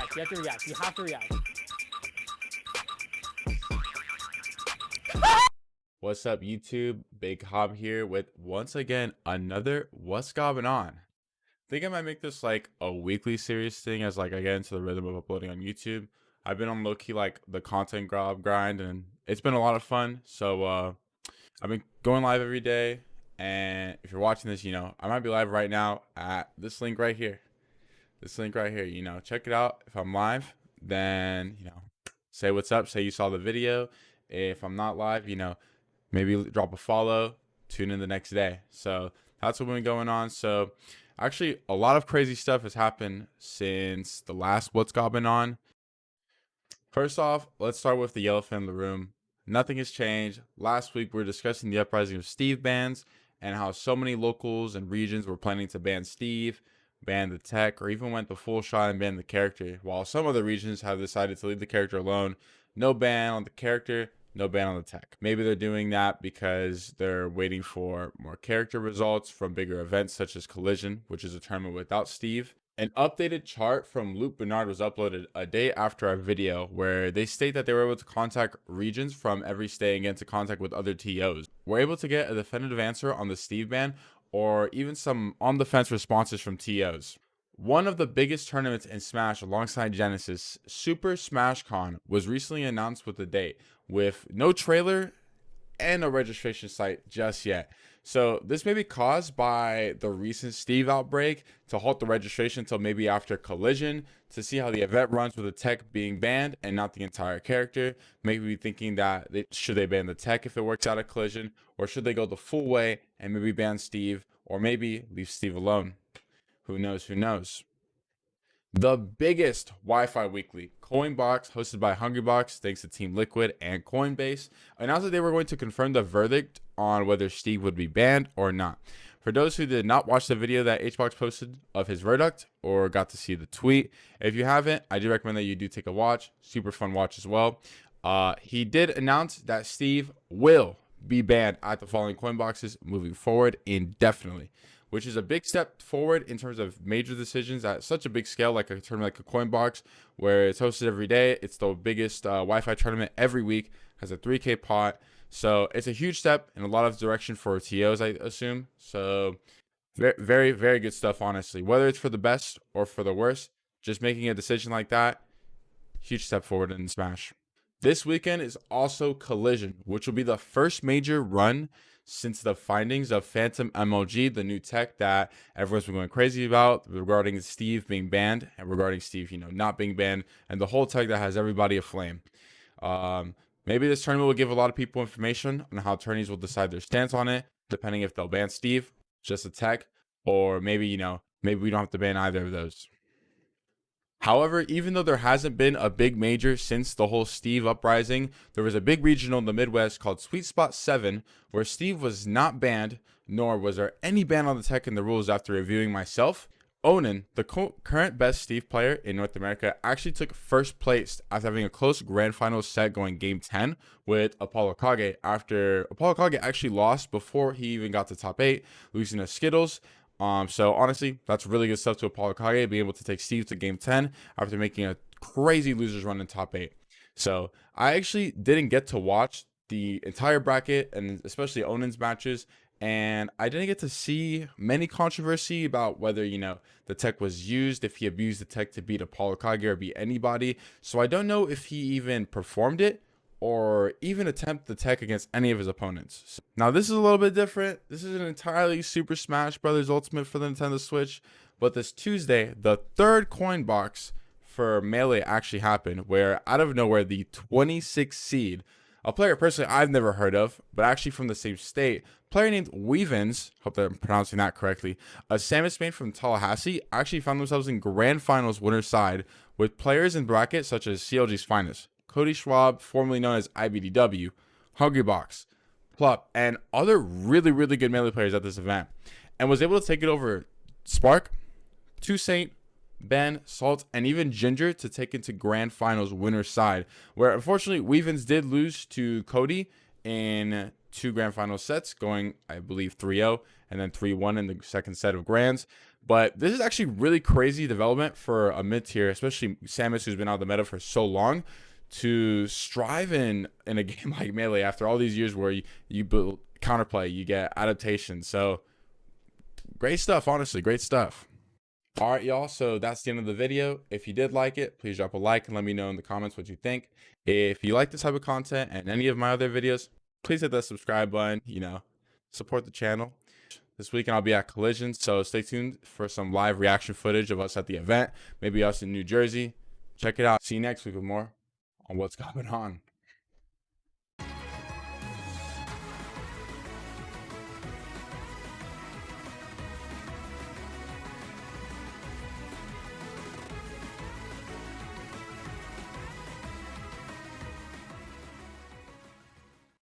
react. You have to react. You have to react. What's up, YouTube? Big Hob here with once again another What's Gobbin' On. I think I might make this like a weekly series thing as like I get into the rhythm of uploading on YouTube. I've been on low-key like the content grind and it's been a lot of fun. So I've been going live every day, and if you're watching this, I might be live right now at this link right here. Check it out. If I'm live, then say what's up, say you saw the video. If I'm not live, maybe drop a follow, tune in the next day. So that's what's been going on. So actually a lot of crazy stuff has happened since the last What's Gobbin' On. First off, let's start with the elephant in the room. Nothing has changed. Last week we were discussing the uprising of Steve bans and how so many locals and regions were planning to ban Steve, ban the tech, or even went the full shot and ban the character, while some other regions have decided to leave the character alone. No ban on the character, no ban on the tech. Maybe they're doing that because they're waiting for more character results from bigger events such as Collision, which is a tournament without Steve. An updated chart from Luke Bernard was uploaded a day after our video where they state that they were able to contact regions from every state and get into contact with other TOs. We're able to get a definitive answer on the Steve ban or even some on-the-fence responses from TOs. One of the biggest tournaments in Smash alongside Genesis, Super Smash Con, was recently announced with a date, with no trailer and no registration site just yet. So this may be caused by the recent Steve outbreak to halt the registration until maybe after Collision to see how the event runs with the tech being banned and not the entire character. Maybe thinking that should they ban the tech if it works out at Collision, or should they go the full way and maybe ban Steve, or maybe leave Steve alone. Who knows? The biggest Wi-Fi weekly, Coinbox, hosted by Hungrybox, thanks to Team Liquid and Coinbase, announced that they were going to confirm the verdict on whether Steve would be banned or not. For those who did not watch the video that HBox posted of his verdict or got to see the tweet, if you haven't, I do recommend that you do take a watch. Super fun watch as well. He did announce that Steve will be banned at the following coin boxes moving forward indefinitely, which is a big step forward in terms of major decisions at such a big scale, like a tournament like a coin box, where it's hosted every day. It's the biggest Wi-Fi tournament every week, has a 3K pot. So it's a huge step in a lot of direction for TOs, I assume. So very, very, very good stuff, honestly. Whether it's for the best or for the worst, just making a decision like that, huge step forward in Smash. This weekend is also Collision, which will be the first major run since the findings of Phantom MLG, the new tech that everyone's been going crazy about regarding Steve being banned and regarding Steve, not being banned, and the whole tech that has everybody aflame. Maybe this tournament will give a lot of people information on how attorneys will decide their stance on it, depending if they'll ban Steve, just a tech, or maybe, maybe we don't have to ban either of those. However, even though there hasn't been a big major since the whole Steve uprising, there was a big regional in the Midwest called Sweet Spot 7, where Steve was not banned, nor was there any ban on the tech in the rules after reviewing myself. Onin, the current best Steve player in North America, actually took first place after having a close grand final set going game 10 with Apollo Kage, after Apollo Kage actually lost before he even got to top 8, losing to Skittles. So honestly, that's really good stuff to Apollo Kage, being able to take Steve to game 10 after making a crazy losers run in top 8. So I actually didn't get to watch the entire bracket and especially Onin's matches, and I didn't get to see many controversy about whether, the tech was used, if he abused the tech to beat Apollo Kage or beat anybody. So I don't know if he even performed it or even attempt the tech against any of his opponents. Now this is a little bit different. This is an entirely Super Smash Bros. Ultimate for the Nintendo Switch, but this Tuesday, the third coin box for Melee actually happened, where out of nowhere, the 26th seed, a player personally I've never heard of, but actually from the same state, player named Weavins, hope that I'm pronouncing that correctly, a Samus main from Tallahassee, actually found themselves in grand finals winner side with players in brackets such as CLG's finest, Cody Schwab, formerly known as IBDW, Hungrybox, Plup, and other really, really good Melee players at this event, and was able to take it over Spark, Toussaint, Ben, Salt, and even Ginger to take into grand finals winner side, where unfortunately Weavins did lose to Cody in 2 grand final sets, going I believe 3-0 and then 3-1 in the second set of grands. But this is actually really crazy development for a mid tier, especially Samus, who's been out of the meta for so long, to strive in a game like Melee after all these years where you build counterplay, you get adaptation. So great stuff, honestly, great stuff. All right, y'all, so that's the end of the video. If you did like it, please drop a like and let me know in the comments what you think. If you like this type of content and any of my other videos, please hit that subscribe button, support the channel. This weekend I'll be at Collision, so stay tuned for some live reaction footage of us at the event, maybe us in New Jersey. Check it out. See you next week with more on What's Going On.